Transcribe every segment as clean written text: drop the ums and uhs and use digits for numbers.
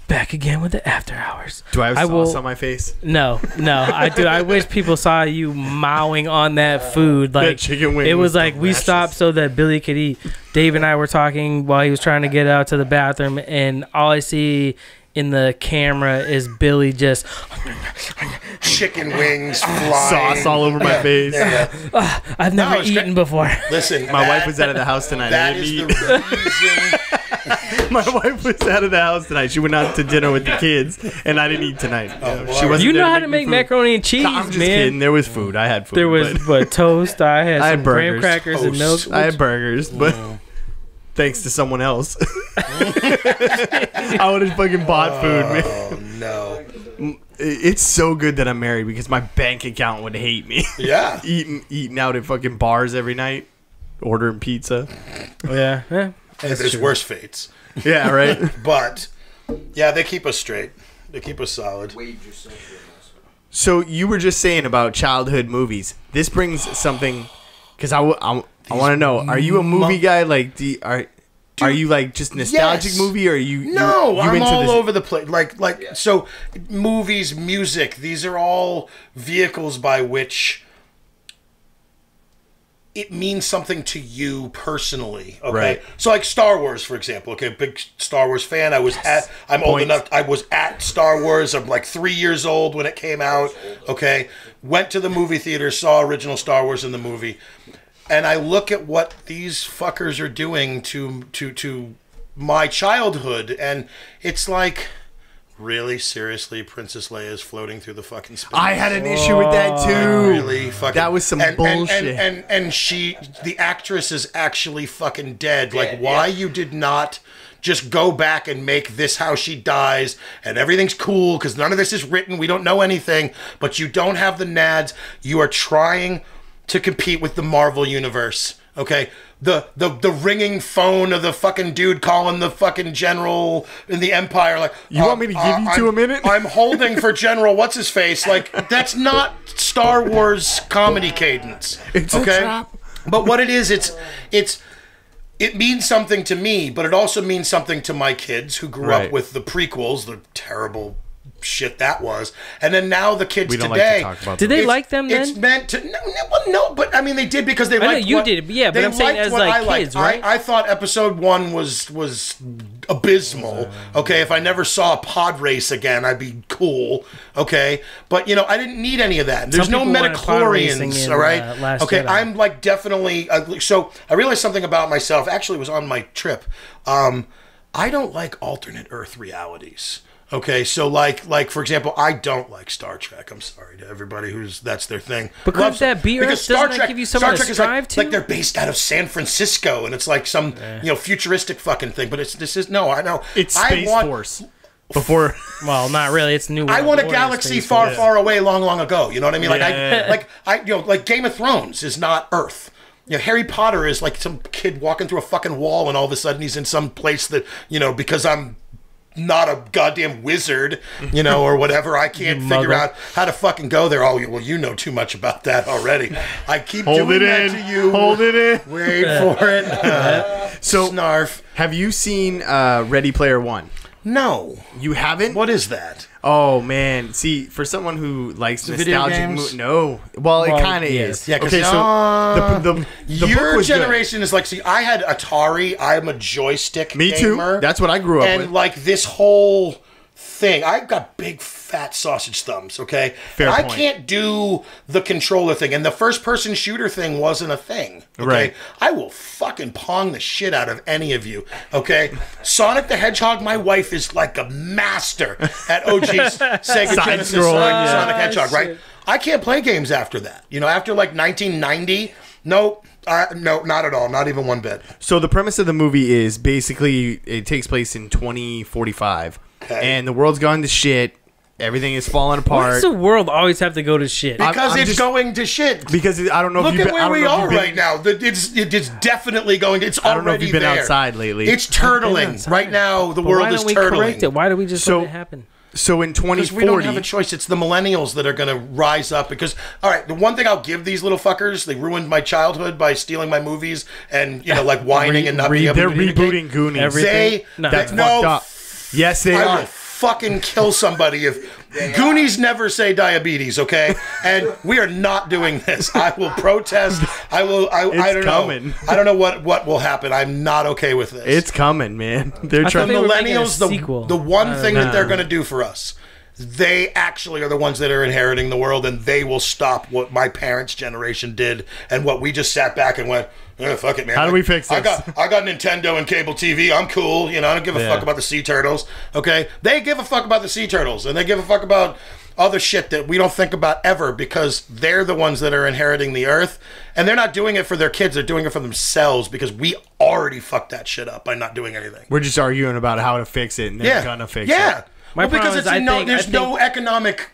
Back again with the after hours. Do I have sauce on my face? No, I do. I wish people saw you mowing on that food. Like that chicken wing. It was like we stopped so that Billy could eat. Dave and I were talking while he was trying to get out to the bathroom, and all I see in the camera is Billy just chicken wings flying, sauce all over my face. I've never eaten before. Listen, my wife was out of the house tonight. That is the reason. My wife was out of the house tonight. She went out to dinner with the kids, and I didn't eat tonight. She wasn't. You know there how to make macaroni and cheese, I'm just man. kidding. There was food. I had food. There was toast. I had some graham crackers and milk. I had burgers, but thanks to someone else, I would have fucking bought food, man. Oh no. It's so good that I'm married because my bank account would hate me. Yeah. eating out at fucking bars every night, ordering pizza. Yeah. There's worse fates. Yeah, right. But yeah, they keep us straight. They keep us solid. So you were just saying about childhood movies. This brings something, because I want to know: are you a movie guy? Like, are you like just nostalgic movie, or are you? No, you I'm into all this? over the place. So, movies, music. These are all vehicles by which it means something to you personally. Okay, right. So like Star Wars, for example. Okay, big Star Wars fan. I'm old enough. I was at Star Wars. I'm like 3 years old when it came out. Okay, went to the movie theater, saw original Star Wars in the movie. And I look at what these fuckers are doing to my childhood, and it's like, really, seriously, Princess Leia is floating through the fucking space. I had an issue with that too. Really, fucking. That was some bullshit. And the actress is actually fucking dead. Like, why you did not just go back and make this how she dies, and everything's cool because none of this is written. We don't know anything, but you don't have the nads. You are trying to compete with the Marvel universe, okay? The ringing phone of the fucking dude calling the fucking general in the Empire, like, you want me to give you 2 minutes? I'm holding for General what's his face. Like, that's not Star Wars comedy cadence. It's okay? a trap. But what it is, it means something to me, but it also means something to my kids who grew up with the prequels, the terrible shit that was, and then now the kids today. Like to talk about did they like them then? It's meant to no, but I mean they did because they liked. I know you did, yeah, but I'm saying as like kids, right? I thought episode 1 was abysmal. Okay, if I never saw a pod race again, I'd be cool. Okay, but you know I didn't need any of that. There's no midichlorians. All right. Okay, I'm like definitely. So I realized something about myself. Actually, it was on my trip. I don't like alternate Earth realities. Okay, so like for example, I don't like Star Trek. I'm sorry to everybody that's their thing. But couldn't that be Earth? Doesn't that give you something to strive to? Like they're based out of San Francisco, and it's like some futuristic fucking thing. But I know it's Space Force. Before, well, not really. It's New World. I want a galaxy far, far away, long, long ago. You know what I mean? Like Game of Thrones is not Earth. You know, Harry Potter is like some kid walking through a fucking wall, and all of a sudden he's in some place that because I'm not a goddamn wizard, or whatever. I can't figure out how to fucking go there. Oh, well, you know too much about that already. I keep doing that to you. Hold it in. Wait for it. So, Snarf. Have you seen Ready Player One? No. You haven't? What is that? Oh, man. See, for someone who likes nostalgic movies... No. Well, it kind of is. Yeah, okay, so the your generation is like... See, I had Atari. I'm a joystick gamer. Me too. That's what I grew up with. And, like, this whole thing... I've got big, fat sausage thumbs, okay? Fair point. I can't do the controller thing. And the first-person shooter thing wasn't a thing, okay? Right. I will fucking pong the shit out of any of you, okay? Sonic the Hedgehog, my wife is like a master at OG's Sega Genesis Sonic Hedgehog, right? I can't play games after that. After like 1990, no, not at all. Not even one bit. So the premise of the movie is basically it takes place in 2045, and the world's gone to shit. Everything is falling apart. Why does the world always have to go to shit? Because it's going to shit. Because I don't know Look if you've at where we are right now. It's definitely going. It's already there. I don't know if you've been outside lately. It's turtling. Right now, the world is turtling. Why don't we correct it? Why do we just let it happen? So in 2040... Because we don't have a choice. It's the millennials that are going to rise up. Because, all right, the one thing I'll give these little fuckers, they ruined my childhood by stealing my movies and, whining and not being able to They're rebooting Goonies. That's fucked up. Yes, they are. fucking kill somebody if Goonies never say diabetes, okay? And we are not doing this. I will protest. I don't know. I don't know what will happen. I'm not okay with this. It's coming, man. They're trying. The millennials, the one thing that they're going to do for us, they actually are the ones that are inheriting the world, and they will stop what my parents' generation did and what we just sat back and went, fuck it, man. How do we fix this? I got Nintendo and cable TV. I'm cool. You know, I don't give a fuck about the sea turtles. Okay? They give a fuck about the sea turtles, and they give a fuck about other shit that we don't think about ever, because they're the ones that are inheriting the earth, and they're not doing it for their kids. They're doing it for themselves, because we already fucked that shit up by not doing anything. We're just arguing about how to fix it, and they're gonna fix it. Yeah. Because there's no economic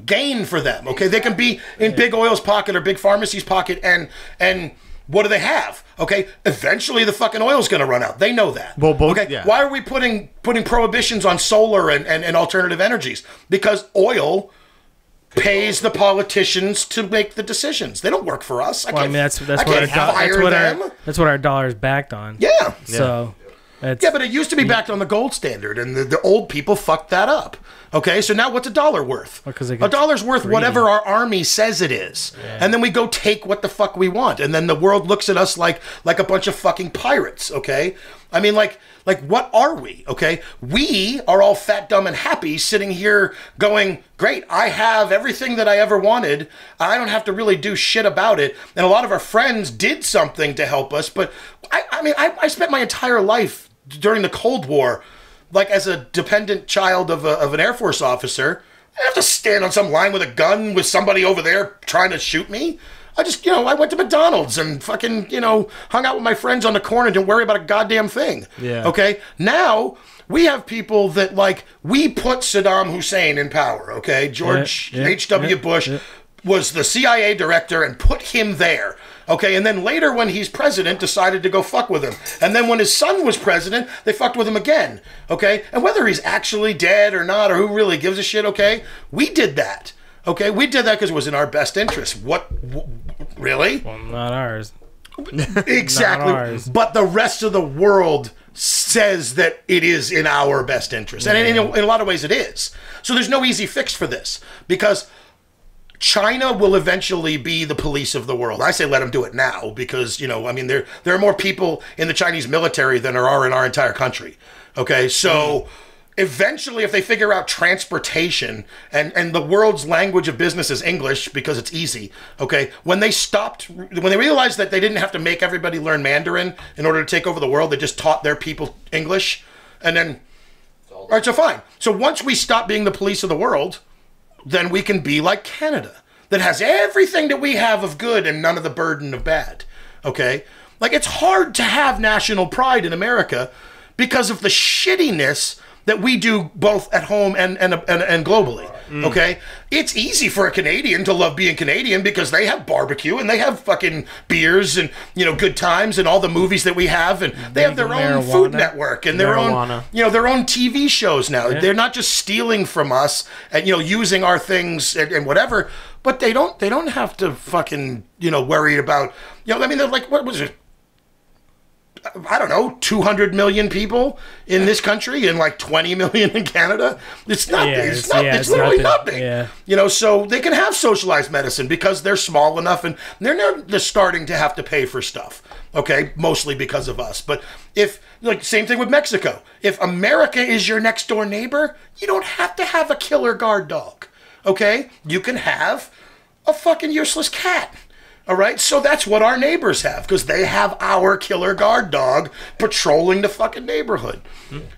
gain for them. Okay, they can be in big oil's pocket or big pharmacy's pocket, and what do they have? Okay, eventually the fucking oil's going to run out. They know that. Well, why are we putting prohibitions on solar and alternative energies? Because oil pays the politicians to make the decisions. They don't work for us. That's what our dollar's backed on. Yeah. So. Yeah, but it used to be backed on the gold standard, and the old people fucked that up. Okay, so now what's a dollar worth? A dollar's worth whatever our army says it is. Yeah. And then we go take what the fuck we want. And then the world looks at us like a bunch of fucking pirates, okay? I mean, like what are we, okay? We are all fat, dumb, and happy sitting here going, great, I have everything that I ever wanted. I don't have to really do shit about it. And a lot of our friends did something to help us, but I spent my entire life during the Cold War, like as a dependent child of an Air Force officer. I have to stand on some line with a gun with somebody over there trying to shoot me. I just, I went to McDonald's and fucking, hung out with my friends on the corner and didn't worry about a goddamn thing. Yeah. Okay? Now, we have people that, we put Saddam Hussein in power, okay? George H.W. Bush was the CIA director and put him there. Okay, and then later when he's president, decided to go fuck with him. And then when his son was president, they fucked with him again. Okay, and whether he's actually dead or not, or who really gives a shit, okay, we did that. Okay, we did that because it was in our best interest. Really? Well, not ours. Exactly. Not ours. But the rest of the world says that it is in our best interest. And in a lot of ways it is. So there's no easy fix for this, because China will eventually be the police of the world. I say let them do it now, because, there are more people in the Chinese military than there are in our entire country. Okay, so eventually if they figure out transportation, and the world's language of business is English because it's easy, okay, when they realized that they didn't have to make everybody learn Mandarin in order to take over the world, they just taught their people English, and then, all right, so fine. So once we stop being the police of the world, then we can be like Canada, that has everything that we have of good and none of the burden of bad, okay? It's hard to have national pride in America because of the shittiness that we do both at home and globally, okay? It's easy for a Canadian to love being Canadian because they have barbecue and they have fucking beers and, good times and all the movies that we have, and they have their own Food Network and their own, their own TV shows now. Yeah. They're not just stealing from us and, using our things and whatever, but they don't have to fucking, worry about, they're like, what was it? I don't know, 200 million people in this country and 20 million in Canada. It's nothing. It's literally nothing. Yeah. So they can have socialized medicine because they're small enough, and they're starting to have to pay for stuff. Okay, mostly because of us. But if, same thing with Mexico. If America is your next door neighbor, you don't have to have a killer guard dog. Okay? You can have a fucking useless cat. All right, so that's what our neighbors have, because they have our killer guard dog patrolling the fucking neighborhood.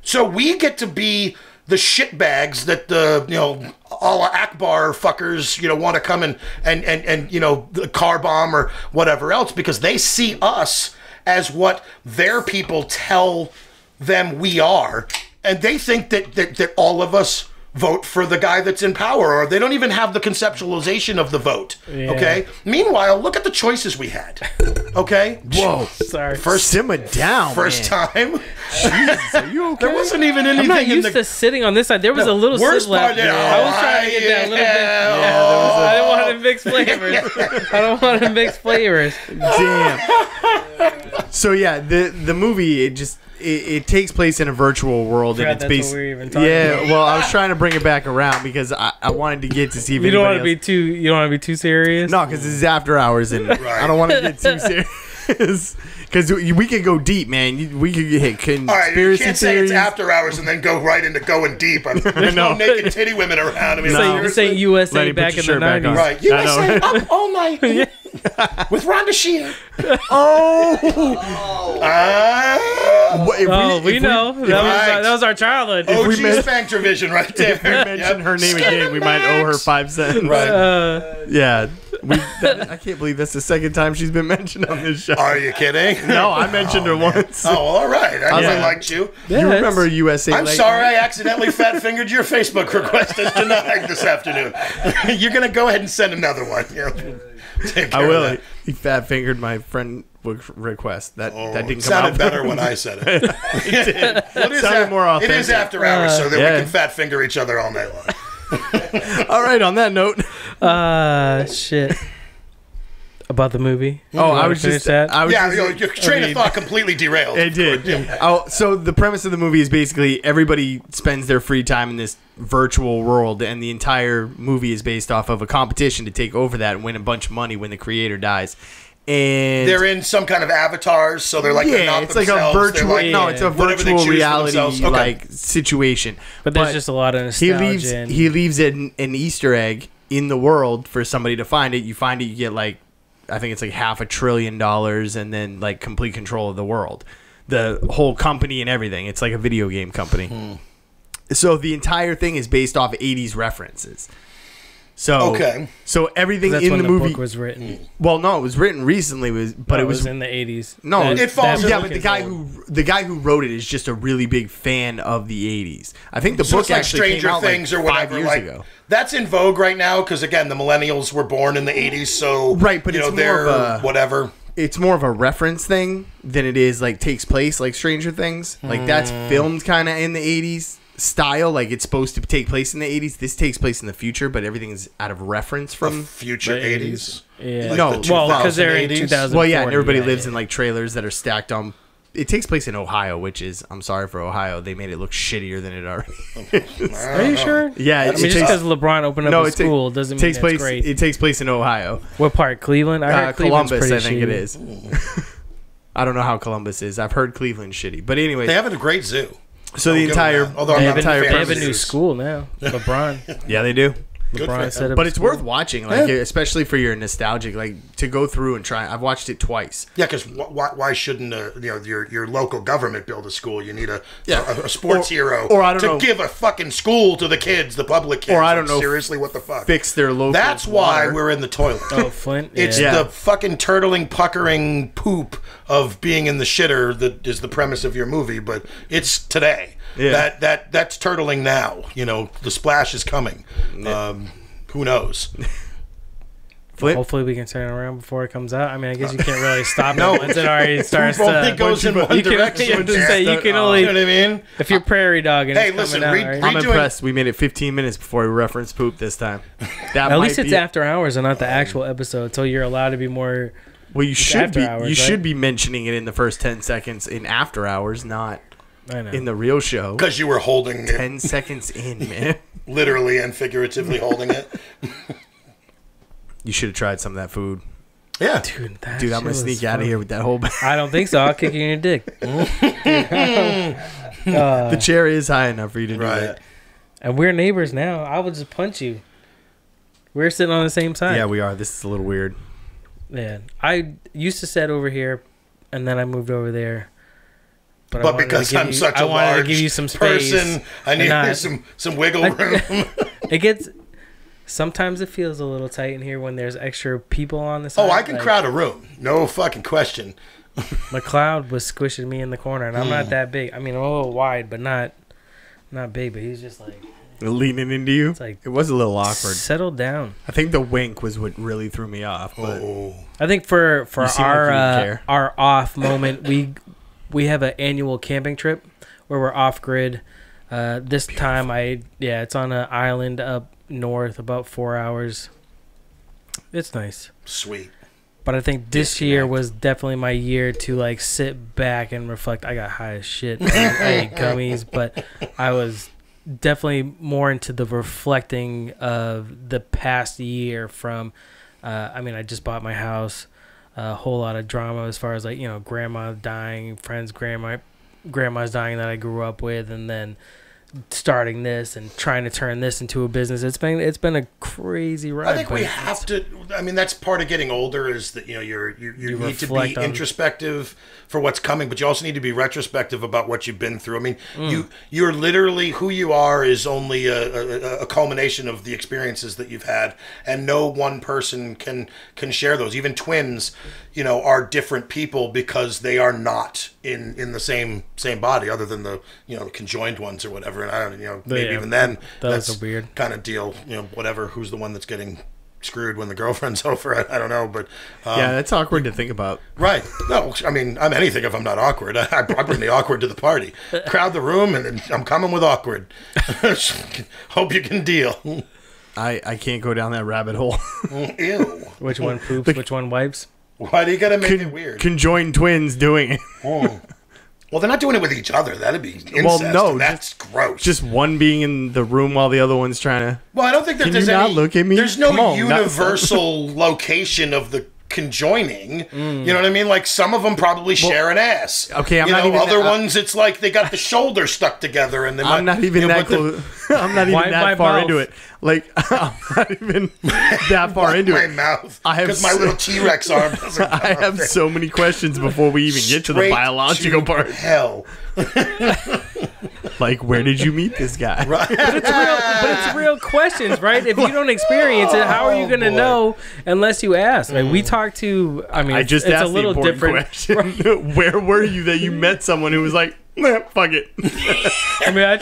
So we get to be the shitbags that the, Allah Akbar fuckers, want to come and the car bomb or whatever else, because they see us as what their people tell them we are, and they think that all of us vote for the guy that's in power, or they don't even have the conceptualization of the vote. Yeah. Okay. Meanwhile, look at the choices we had. Okay. Whoa. Sorry. Simmer down. First time. Jesus, are you okay? There wasn't even anything. I'm not used to sitting on this side. There was a little worst sit left. part. I was trying to get that little bit. I didn't want to mix flavors. I don't want to mix flavors. Damn. So yeah, the movie it takes place in a virtual world, and it's based. Well, I was trying to bring it back around because I wanted to get to see if you don't want to be too. You don't want to be too serious. No, because this is after hours, and I don't want to get too serious. Because we could go deep, man. We could hit conspiracy All right, you can't say theories. it's after hours and then go right into going deep. There's no naked titty women around. I mean, you're saying USA Lenny, back in the 90s. Right, USA up all night with Rhonda Shear. We know. That was our childhood. OG Spanktravision right there. If we mention her name again, we might owe her 5 cents. Right. Yeah. I can't believe that's the second time she's been mentioned on this show. Are you kidding? No, I mentioned her once. Oh, well, all right. I liked you. You remember USA? I'm sorry I accidentally fat-fingered your Facebook request as denied this afternoon. You're going to go ahead and send another one. I will. He fat-fingered my friend request. That didn't come sounded out better when I said it. It did. Well, it sounded more authentic. It is after hours, so that we can fat-finger each other all night long. All right, on that note. Shit. About the movie? I was just that. Your train of thought completely derailed. It did. So the premise of the movie is basically everybody spends their free time in this virtual world, and the entire movie is based off of a competition to take over that and win a bunch of money when the creator dies. And they're in some kind of avatars, so they're like they're not it's themselves. like a virtual. It's a virtual reality like situation. But there's just a lot of nostalgia. He leaves an Easter egg in the world for somebody to find it. You find it, you get like, I think it's like $500 billion, and then like complete control of the world, the whole company and everything. It's like a video game company. So the entire thing is based off 80s references. So so everything in the movie book was written. Well, no, it was written recently. It was in the 80s. No, it falls. Yeah, but the guy who wrote it is just a really big fan of the 80s. I think the book actually Stranger came out Things like or whatever 5 years ago. That's in vogue right now because again, the millennials were born in the 80s, so right. But they're whatever. It's more of a reference thing than it is like takes place like Stranger Things. Like that's filmed kind of in the 80s. Style, like it's supposed to take place in the 80s. This takes place in the future, but everything is out of reference from the future 80s. Yeah. Like no, because they're in 2000. Well, yeah, and everybody lives in like trailers that are stacked on. It takes place in Ohio, which is, I'm sorry for Ohio, they made it look shittier than it already is. Are you sure? Yeah, I mean, just because LeBron opened up a school doesn't mean it's great. It takes place in Ohio. What part? Cleveland? I heard Columbus, I think shitty. it is. I don't know how Columbus is. I've heard Cleveland's shitty, but anyway, they have a great zoo. So the entire, they have a new school now. LeBron. Yeah, they do. LeBron set up but it's worth watching, like especially for your nostalgic, like to go through and try. I've watched it twice. Yeah, because why shouldn't your local government build a school? You need a sports hero to give a fucking school to the kids, the public kids. Or I don't know. Seriously, what the fuck? Fix their local. That's why we're in the toilet. Oh, Flint. It's the fucking turtling, puckering poop of being in the shitter that is the premise of your movie, but it's today. Yeah. That's turtling now. The splash is coming. Who knows? Hopefully we can turn it around before it comes out. I mean, I guess you can't really stop it once it already starts to... only goes in one direction. You can only... You know what I mean? If you're prairie dog and it's listen, coming out, right? I'm impressed. We made it 15 minutes before we referenced poop this time. At least it's after hours and not the actual episode, so you're allowed to be more... Well, you should be. You should be mentioning it in the first 10 seconds in after hours, not... in the real show. Because you were holding 10 seconds in, man. Literally and figuratively holding it. You should have tried some of that food. Yeah. Dude, I'm going to sneak out of here with that whole bag. I don't think so. I'll kick you in your dick. The chair is high enough for you to do that. And we're neighbors now. I would just punch you. We're sitting on the same side. Yeah, we are. This is a little weird. Yeah. I used to sit over here, and then I moved over there. But because I'm such a large person, I need some wiggle room. Sometimes it feels a little tight in here when there's extra people on the side. Oh, I can crowd a room. No fucking question. McLeod was squishing me in the corner, and I'm not that big. I mean, I'm a little wide, but not big. But he's just like... leaning into you? It's like, it was a little awkward. Settle down. I think the wink was what really threw me off. But I think for our off moment, we have an annual camping trip where we're off grid. This time it's on an island up north, about 4 hours. It's nice. Sweet. But I think this year was definitely my year to like sit back and reflect. I got high as shit. I ate gummies, but I was definitely more into the reflecting of the past year from, I mean, I just bought my house, a whole lot of drama as far as like, you know, grandma dying, friends, grandma's dying that I grew up with, and then starting this and trying to turn this into a business. It's been a crazy ride. I think we have to. I mean, that's part of getting older is that you need to be introspective for what's coming, but you also need to be retrospective about what you've been through. I mean, you're literally who you are is only a culmination of the experiences that you've had, and no one person can share those. Even twins, are different people because they are not in the same body, other than the conjoined ones or whatever. And I don't maybe even then that's a weird kind of deal. Whatever. Who's the one that's getting screwed when the girlfriend's over? I don't know, but yeah, that's awkward to think about. Right? No, I mean I'm anything if I'm not awkward. I bring the awkward to the party, crowd the room, and I'm coming with awkward. Hope you can deal. I can't go down that rabbit hole. Ew. Which one poops? Which one wipes? Why do you gotta make it weird? Conjoined twins doing it. Well, they're not doing it with each other. That'd be incest. Well, no, that's gross. Just one being in the room while the other one's trying to. Well, I don't think there's not look at me? There's no universal location of the conjoining. You know what I mean? Like some of them probably share an ass. Okay, I'm not even. Other ones, it's like they got the shoulder stuck together, and I'm not even that close. I'm not even that far into it. Like I'm not even that far into it. My mouth. Because my little T-Rex arm doesn't. I have so many questions before we even get to the biological part. Hell. Like, where did you meet this guy? Right. But it's real questions, right? If you don't experience it, how are you going to know unless you ask? Like we talked to. I mean, I just it's asked a little the important different. question. Where were you that you met someone who was like, fuck it? I mean,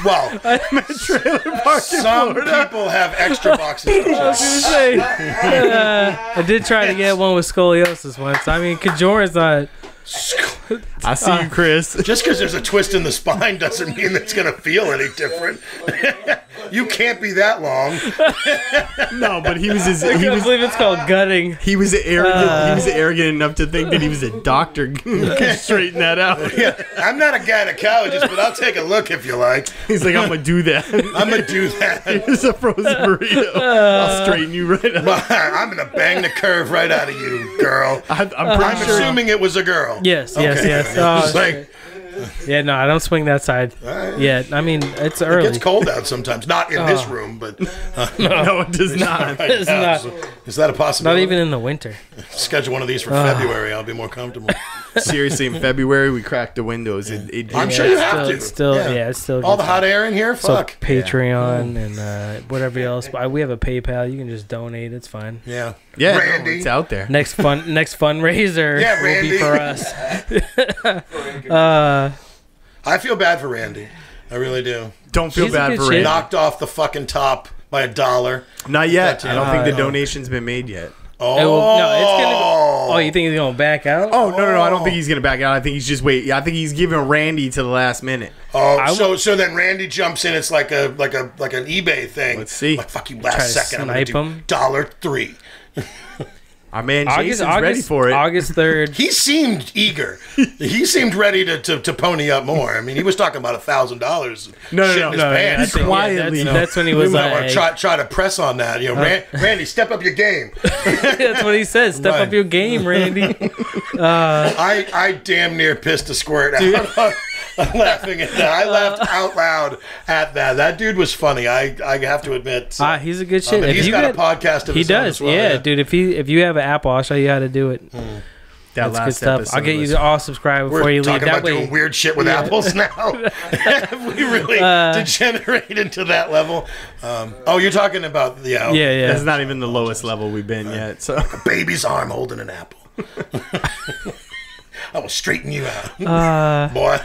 Well, I'm at trailer park in some Florida. people have extra boxes. I was gonna say, I did try to get one with scoliosis once. I mean, Kajora's not. I see you, Chris. Just because there's a twist in the spine doesn't mean it's going to feel any different. You can't be that long. No, but he was. I believe it's called gutting. He was arrogant. He was arrogant enough to think that he was a doctor. Could straighten that out. Yeah, I'm not a gynecologist, but I'll take a look if you like. He's like, I'm gonna do that. I'm gonna do that. Here's a frozen burrito. I'll straighten you right out. I'm gonna bang the curve right out of you, girl. I'm I'm sure. assuming it was a girl. Yes, Okay. yes. Just like, Yeah, no, I don't swing that side. right. Yeah, I mean, it's it early. gets cold out sometimes. Not in this room, but No, it does not. right It's now. not. Is that a Not possibility? even in the winter. Schedule one of these for February. I'll be more comfortable. Seriously, in February we cracked the windows. I'm sure you have to. It's still, it's still All the good. hot air in here. So Fuck. Patreon and whatever else. We have a PayPal. You can just donate. It's fine. Yeah. Yeah, no, Randy. it's out there. Next fundraiser Yeah, will be Randy. for us. I feel bad for Randy. I really do. Don't feel He's a bad good for shit. Randy. Knocked off the fucking top by $1. Not yet. I don't think the no. donation's been made yet. Oh. It's gonna. Oh, you think he's gonna back out? Oh no! I don't think he's gonna back out. I think he's just wait. I think he's giving Randy to the last minute. Oh, so then Randy jumps in. It's like an eBay thing. Let's see. Like fuck you, Try to last second. I'm gonna snipe do him. $3. Our man Jason's ready for it. August 3rd. He seemed eager. He seemed ready to pony up more. I mean, he was talking about $1,000. No, Shit in his pants. He quietly. That's when he We was might want like, to try to press on that. Randy, step up your game. that's what he says. Step Right. up your game, Randy. I damn near pissed a squirt out. Laughing at that. I laughed out loud at that. That dude was funny. I have to admit. He's a good shit. And he's got a podcast of He his own does, as well, yeah, dude. If you have an Apple, I'll show you how to do it. That That's last good stuff. episode I'll get you was- to all subscribe before We're you leave. talking That about way, doing weird shit with apples now. Have we really degenerate into that level? You're talking about yeah. That's not even the lowest level we've been yet. So a baby's arm holding an apple. I will straighten you out, boy.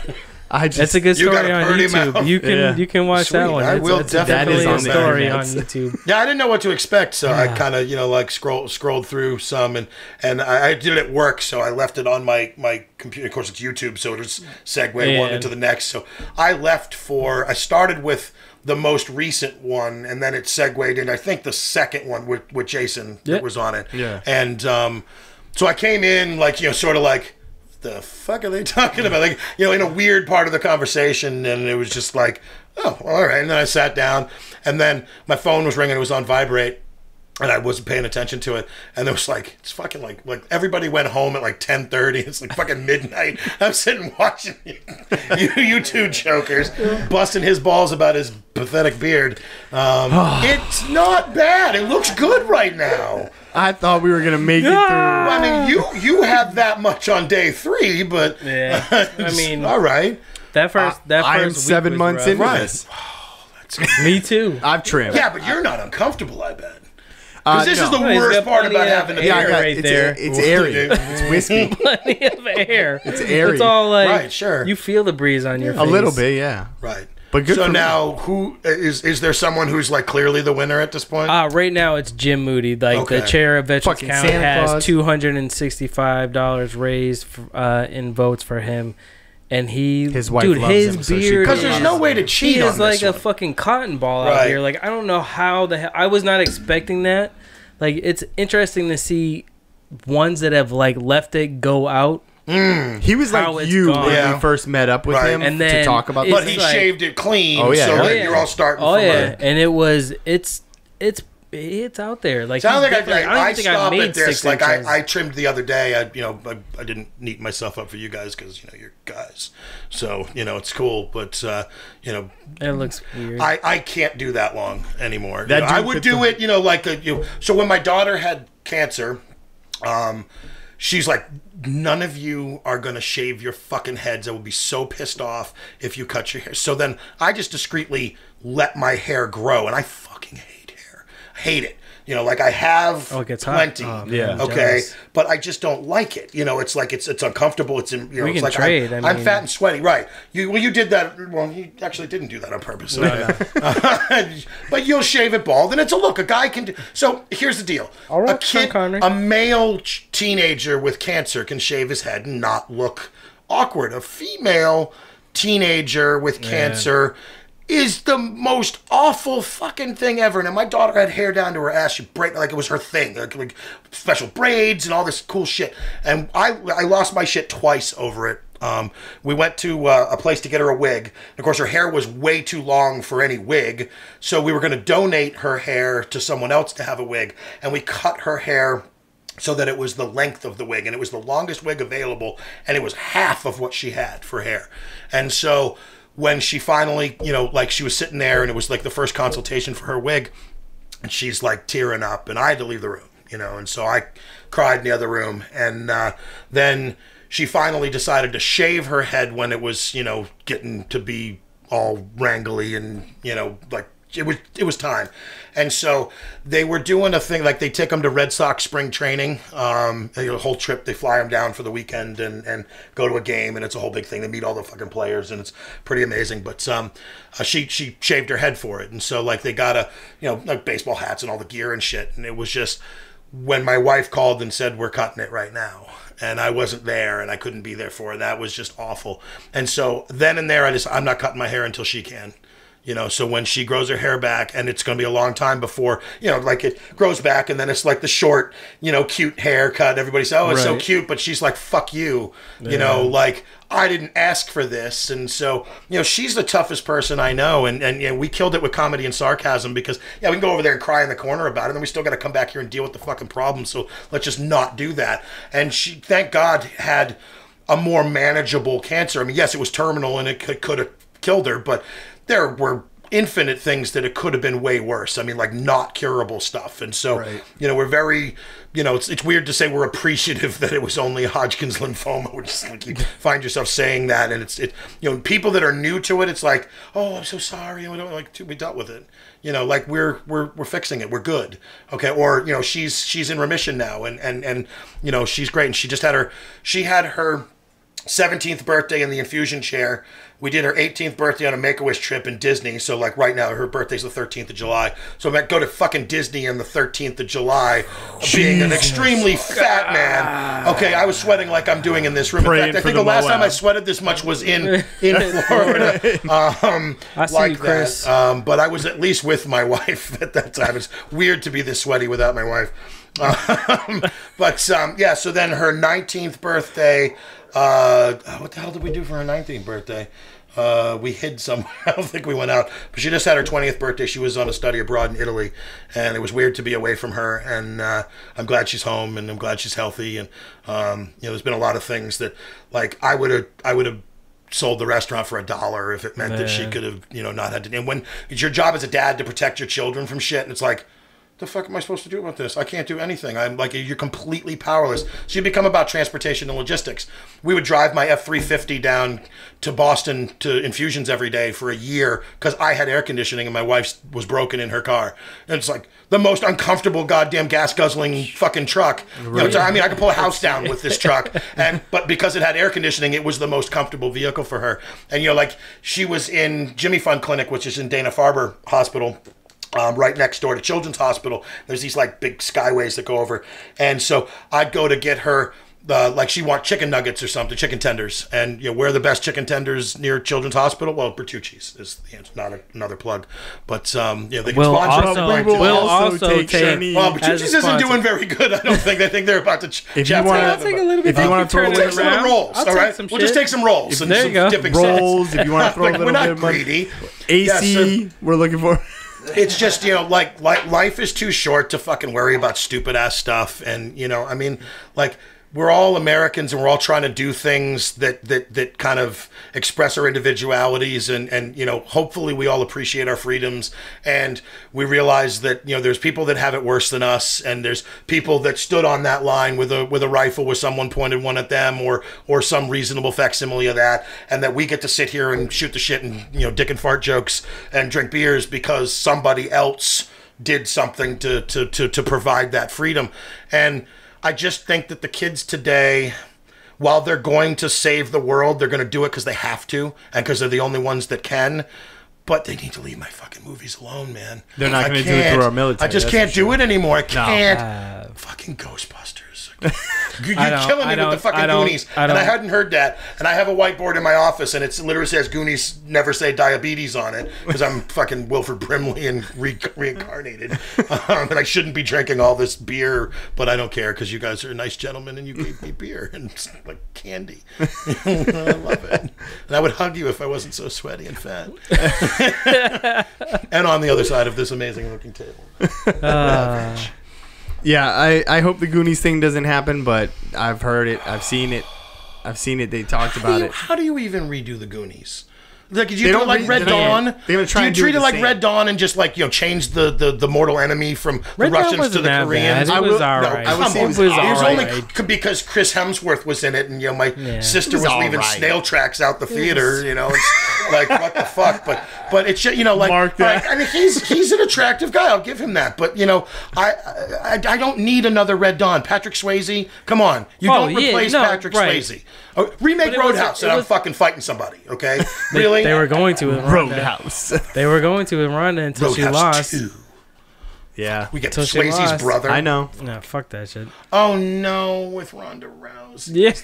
That's a good You got story a on pretty YouTube. mouth. You can watch that Sweet. one. I will It's definitely definitely on a the story on internet. YouTube. Yeah, I didn't know what to expect, so I kind of, scrolled through some, and I did it at work, so I left it on my computer. Of course, it's YouTube, so it just segued one into the next. So I started with the most recent one, and then it segued into, I think, the second one with Jason that was on it. Yeah. And so I came in, like, sort of like, the fuck are they talking about? Like, in a weird part of the conversation, and it was just like, oh, all right. And then I sat down, and then my phone was ringing. It was on vibrate, and I wasn't paying attention to it. And it was like, it's fucking like everybody went home at like 10:30. It's like fucking midnight. I'm sitting watching you two jokers busting his balls about his pathetic beard. It's not bad. It looks good right now. I thought we were gonna make it through. I mean, you have that much on day 3, but yeah, I mean, all right. That first I am week 7 was months rough. into this. Me too. I've trimmed. Yeah, but you're not uncomfortable, I bet. Because this is the worst part about having a air beard. right there. It's airy. It's whiskey. Plenty of air. It's airy. It's all like, right, sure. You feel the breeze on your face. A little bit, yeah. Right. But good so for now, who is there someone who's like clearly the winner at this point? Right now it's Jim Moody. Like the chair of Veterans Fucking County Santa has Claus. $265 raised in votes for him, and his wife dude, loves his him, so she beard. Because there's no way to cheat He on is like this a one. fucking cotton ball out Right. here. Like I don't know how the hell I was not expecting that. Like it's interesting to see ones that have like left it go out. He was How like it's you gone. when Yeah. we first met up with Right. him And to then talk about it's But this. he like- shaved it clean, Oh, yeah. so Oh, that yeah. you're all starting Oh from yeah, and it was it's out there. Like Sounds like I don't I even think I stop made at this. 6 Like inches. I trimmed the other day. I didn't neat myself up for you guys because you're guys. So it's cool. But it looks weird. I can't do that long anymore. That I dude would could do do- it. Like so when my daughter had cancer, she's like, none of you are going to shave your fucking heads. I will be so pissed off if you cut your hair. So then I just discreetly let my hair grow, and I fucking hate hair. I hate it. Like I have it gets hot. plenty. Oh, yeah. Okay. jealous. But I just don't like it. It's like it's uncomfortable. It's We it's can like trade, I'm I mean- fat and sweaty. Right. You did that. Well, you actually didn't do that on purpose. But you'll shave it bald, and it's a look. A guy can do. So here's the deal. All right, a kid, Sean Connery. a male teenager with cancer can shave his head and not look awkward. A female teenager with cancer is the most awful fucking thing ever. Now, my daughter had hair down to her ass. She like it was her thing, like special braids and all this cool shit. And I lost my shit twice over it. We went to a place to get her a wig. Of course, her hair was way too long for any wig, so we were going to donate her hair to someone else to have a wig, and we cut her hair so that it was the length of the wig, and it was the longest wig available, and it was half of what she had for hair. And so when she finally, like she was sitting there, and it was like the first consultation for her wig, and she's like tearing up, and I had to leave the room, and so I cried in the other room, and then she finally decided to shave her head when it was, getting to be all wrangly and, like it was time. And so they were doing a thing, like they take them to Red Sox spring training, a whole trip. They fly them down for the weekend and go to a game, and it's a whole big thing. They meet all the fucking players, and it's pretty amazing. But she shaved her head for it. And so like they got like baseball hats and all the gear and shit. And it was just when my wife called and said, we're cutting it right now. And I wasn't there, and I couldn't be there for it. That was just awful. And so then and there, I'm not cutting my hair until she can. So when she grows her hair back, and it's going to be a long time before, like it grows back, and then it's like the short, cute haircut. Everybody says, oh, it's so Right. cute, but she's like, fuck you. Like I didn't ask for this. And so, she's the toughest person I know. And we killed it with comedy and sarcasm because, we can go over there and cry in the corner about it, and then we still got to come back here and deal with the fucking problem. So let's just not do that. And she, thank God, had a more manageable cancer. I mean, yes, it was terminal, and it could have killed her, but there were infinite things that it could have been way worse. I mean, like not curable stuff. And so, Right. we're very, it's weird to say we're appreciative that it was only Hodgkin's lymphoma, which is like you find yourself saying that. And it's people that are new to it, it's like, oh, I'm so sorry. And we don't like, we dealt with it. Like we're fixing it. We're good. Okay. Or, she's in remission now and she's great. And she had her 17th birthday in the infusion chair we did her 18th birthday on a Make-A-Wish trip in Disney. So like right now, her birthday's the 13th of July. So I might go to fucking Disney on the 13th of July, being an extremely fat man. Okay, I was sweating like I'm doing in this room. In fact, I think the last time I sweated this much was in Florida. I see you, Chris. But I was at least with my wife at that time. It's weird to be this sweaty without my wife. Yeah, so then her 19th birthday, what the hell did we do for her 19th birthday? We hid somewhere. I don't think we went out. But she just had her 20th birthday. She was on a study abroad in Italy, and it was weird to be away from her. And I'm glad she's home, and I'm glad she's healthy. And there's been a lot of things that, like, I would have sold the restaurant for $1 if it meant that she could have, not had to. And when it's your job as a dad to protect your children from shit, and it's like, the fuck am I supposed to do about this? I can't do anything. I'm like, you're completely powerless. So you become about transportation and logistics. We would drive my F-350 down to Boston to infusions every day for a year because I had air conditioning and my wife's was broken in her car. And it's like the most uncomfortable goddamn gas guzzling fucking truck. Right. I could pull a house down with this truck, but because it had air conditioning, it was the most comfortable vehicle for her. And like she was in Jimmy Fund Clinic, which is in Dana-Farber Hospital. Right next door to Children's Hospital. There's these like big skyways that go over. And so I'd go to get her, like she want chicken nuggets or something, chicken tenders. And where are the best chicken tenders near Children's Hospital? Well, Bertucci's is the answer. Not another plug. But they can sponsor us. We'll also take well, Bertucci's isn't doing very good. I don't think. They think they're about to if you want to take a little bit, if you want to throw take some of the rolls, all right? We'll just take some rolls and some dipping rolls. If you want to throw a little we're not bit of greedy. AC, we're looking for. It's just, like life is too short to fucking worry about stupid ass stuff. And, like we're all Americans and we're all trying to do things that kind of express our individualities and hopefully we all appreciate our freedoms and we realize that, there's people that have it worse than us and there's people that stood on that line with a rifle with someone pointed one at them or some reasonable facsimile of that and that we get to sit here and shoot the shit and, dick and fart jokes and drink beers because somebody else did something to provide that freedom. And I just think that the kids today, while they're going to save the world, they're going to do it because they have to and because they're the only ones that can. But they need to leave my fucking movies alone, man. They're not going to do it through our military. I just can't do it anymore. I can't. Fucking Ghostbusters. You're killing me with the fucking Goonies. And I hadn't heard that. And I have a whiteboard in my office, and it literally says Goonies never say diabetes on it because I'm fucking Wilford Brimley and reincarnated. And I shouldn't be drinking all this beer, but I don't care because you guys are nice gentlemen and you gave me beer and it's like candy. I love it. And I would hug you if I wasn't so sweaty and fat. And on the other side of this amazing looking table. Yeah, I hope the Goonies thing doesn't happen, but I've heard it. I've seen it. They talked about it. How do you even redo the Goonies? Like, did you do it like Red Dawn? They're gonna try and treat it like Red Dawn and just like change the mortal enemy from the Russians to the Koreans. It was alright. It was only because Chris Hemsworth was in it, and my sister was leaving snail tracks out the theater. It's like what the fuck? But it's like I mean he's an attractive guy. I'll give him that. But I don't need another Red Dawn. Patrick Swayze, come on, you don't replace Patrick Swayze. Remake Roadhouse, and I'm fucking fighting somebody. Okay, really? They were going to in Roadhouse. They were going to in Rwanda until she lost. 2. Yeah, we get Swayze's brother. I know. No, fuck that shit. Oh no, with Ronda Rousey. Yes.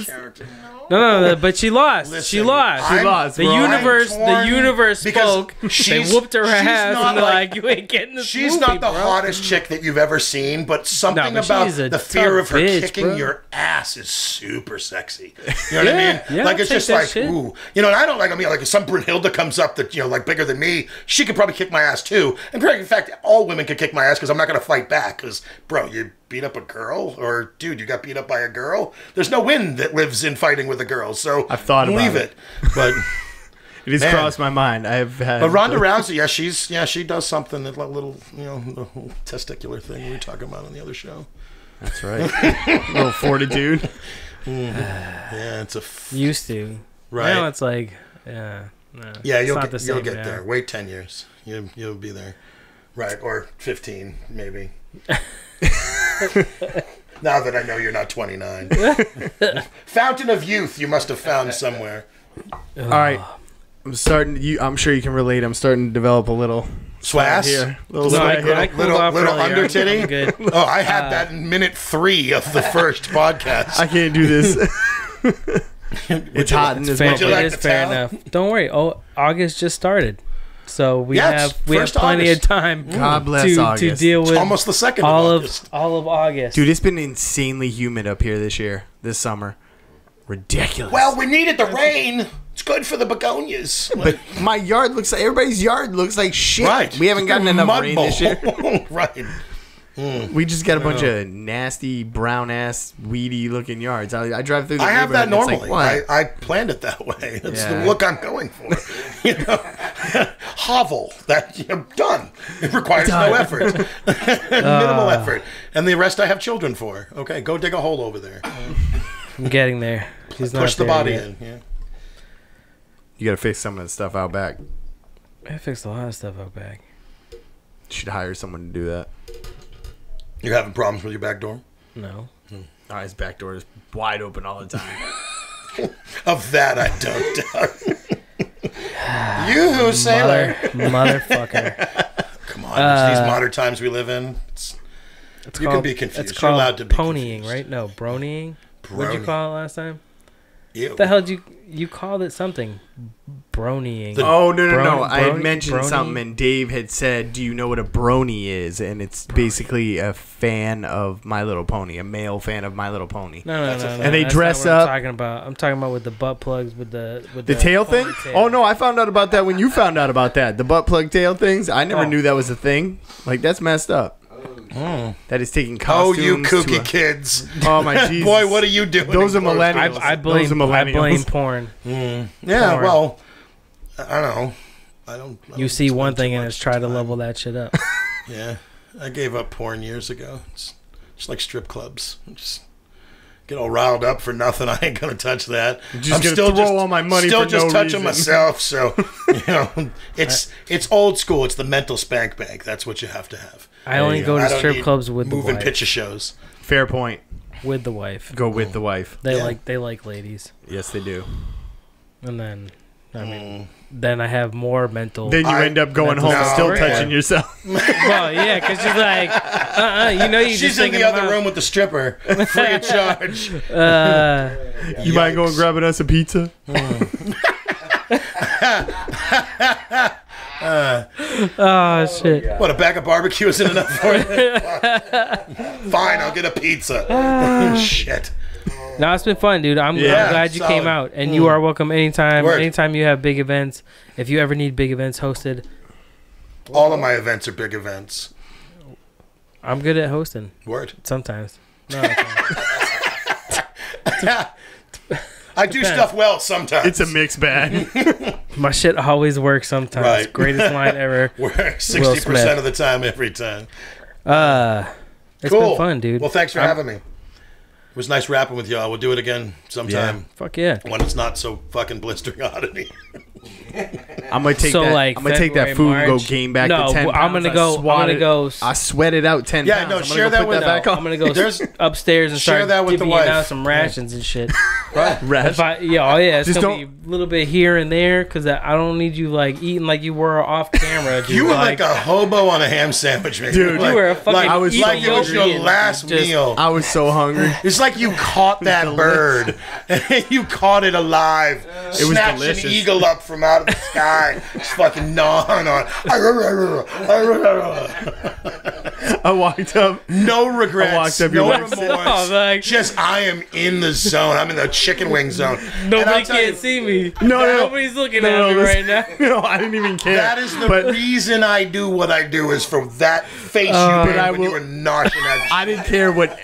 Character. No, but she lost. Listen, she lost. The universe spoke. They whooped her ass, and they're like, "You ain't getting this." She's movie, not the hottest chick that you've ever seen, but something about the fear of her kicking your ass is super sexy. You know what I mean? Yeah, like it's just like, shit. ooh, and I don't like. I mean, like if some Brunhilde comes up that like bigger than me, she could probably kick my ass too. And in fact, all women could kick my ass because I'm not going to fight back. Because bro, you beat up a girl, or dude, you got beat up by a girl. There's no win that lives in fighting with a girl. So I've thought about it, but it has crossed my mind. I've had, but Ronda Rousey, she does something that little the whole testicular thing we were talking about on the other show. That's right, little fortitude. Yeah, it's used to. Right now it's like you'll get there. Wait 10 years, you'll be there. Right, or 15 maybe. Now that I know you're not 29. Fountain of youth you must have found somewhere. All right. I'm sure you can relate. I'm starting to develop a little Swass here. little under titty. Good. Oh, I had that in minute 3 of the first podcast. I can't do this. It's hot in this Fair, you like it is the fair towel? enough. Don't worry. Oh, August just started, so we Yeah, have it's plenty August. of time God bless to August. deal It's with almost the 2nd all of of August. August. Dude, it's been insanely humid up here this summer. Ridiculous. Well, we needed the rain. It's good for the begonias. But my yard looks like everybody's yard looks like shit. Right. We haven't gotten enough Mud rain bowl. this year. Right. We just got a bunch of nasty, brown ass, weedy looking yards. I drive through the I have that neighborhood and it's normally. like, what? I planned it that way. That's Yeah. the look I'm going for. You know, hovel. That done. It requires no effort, minimal effort, and the rest I have children for. Okay, go dig a hole over there. I'm getting there. He's not Push the there body yet. in. Yeah. You got to fix some of the stuff out back. I fixed a lot of stuff out back. You should hire someone to do that. You're having problems with your back door? No. Oh, his back door is wide open all the time. Of that, I don't doubt. You, sailor. Motherfucker. Come on, these modern times we live in. You can be confused. It's You're called allowed to be ponying, confused. right? No, bronying. What'd you Brony. call it last time? Ew. What the hell did you called it something? Bronying. Oh, no. Brony- I had brony- mentioned brony? something, and Dave had said, do you know what a brony is? And it's basically a fan of My Little Pony, a male fan of My Little Pony. No. And they that's dress not what up. I'm talking about with the butt plugs with the The tail thing? ponytail. Oh, no, I found out about that when you found out about that. The butt plug tail things. I never Oh. knew that was a thing. Like, that's messed up. That is taking Oh, costumes. you kooky to a- kids. Oh, my Jesus. Boy, what are you doing? Those are in clothes? millennials. I Those are millennials. blame porn. Yeah, Porn. well, I don't know. I don't You see spend one too thing and much it's try to time. level that shit up. Yeah, I gave up porn years ago. It's just like strip clubs. Just get all riled up for nothing. I ain't gonna touch that. Just gonna throw all my money still for just no touching reason. myself. So it's old school. It's the mental spank bank. That's what you have to have. I only go I to don't strip need clubs with the moving wife. picture shows. Fair point. With the wife. Go with the wife. They Yeah. like ladies. Yes, they do. And then then I have more mental. Then you end up going home No, still man. touching yourself. Well, yeah, because she's like, you She's just in thinking the other about, room with the stripper, free of charge. You mind going grabbing us a pizza? Oh shit! What, a bag of barbecue isn't enough for you? Fine, I'll get a pizza. Shit. No, it's been fun, dude. I'm Yeah, glad you solid. came out, and you are welcome anytime. Word. Anytime you have big events, if you ever need big events hosted, All of my events are big events. I'm good at hosting. Word. Sometimes. No, it's not. I do stuff well sometimes. It's a mixed bag. My shit always works. Sometimes. Right. Greatest line ever. Works Will 60% Smith. of the time, every time. It's Cool. been fun, dude. Well, thanks for having me. It was nice rapping with y'all. We'll do it again sometime Fuck yeah. when it's not so fucking blistering hot in here. I'm gonna take So, that. like, I'm gonna take that February, food and go March. gain back No, the 10 I'm pounds. gonna I go- I'm swatted- gonna go- I sweated out 10 Yeah, pounds. no, I'm gonna share go that put with- that back on. I'm gonna go There's- upstairs and share start that with the divvying wife. out some rations and shit. Rash. It's Just gonna don't- be a little bit here and there because I don't need you like eating like you were off camera. Dude. You were like a hobo on a ham sandwich, man. Dude, like, you were a fucking like, I was like it was your Ethiopian, last just- meal. I was so hungry. It's like you caught that bird. You caught it alive. It was Snatched delicious. an eagle up from out of the sky. Just fucking gnawing on. I walked up. No regrets. I walked up no your wife said, remorse. "Oh, like- Just I am in the zone. I'm in the chicken wing zone. And I'll Nobody tell can't you, see me. No, no. Nobody's looking No, at me listen. right now. No, I didn't even care. That is the but reason I do what I do is for that face you but made I when you will- were noshing that. I didn't care what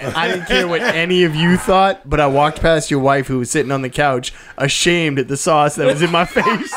any of you thought, but I walked past your wife who was sitting on the couch, ashamed at the sauce that was in my face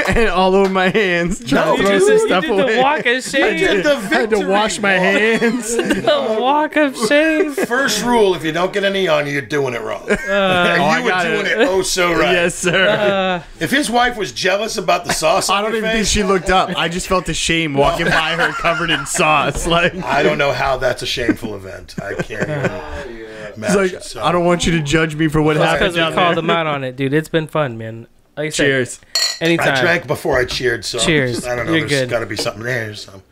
and all over my hands, trying to throw some stuff you did away. the walk of shame. did the I had to victory wash my walk. hands. The walk of shame. First rule: if you don't get any on you, you're doing it wrong. And I you were got doing it. it oh so right. Yes, sir. If his wife was jealous about the sauce I on don't your even think face, she looked up. I just felt ashamed walking by her covered in sauce. Like, I don't know how that's a shameful event. I can't even it's imagine. like So, I don't want you to judge me for what Because happened we down called there. them out on it, dude. It's been fun, man. Like I said, Cheers. anytime. I drank before I cheered, so Cheers. I don't know. You're There's good. got to be something there. So.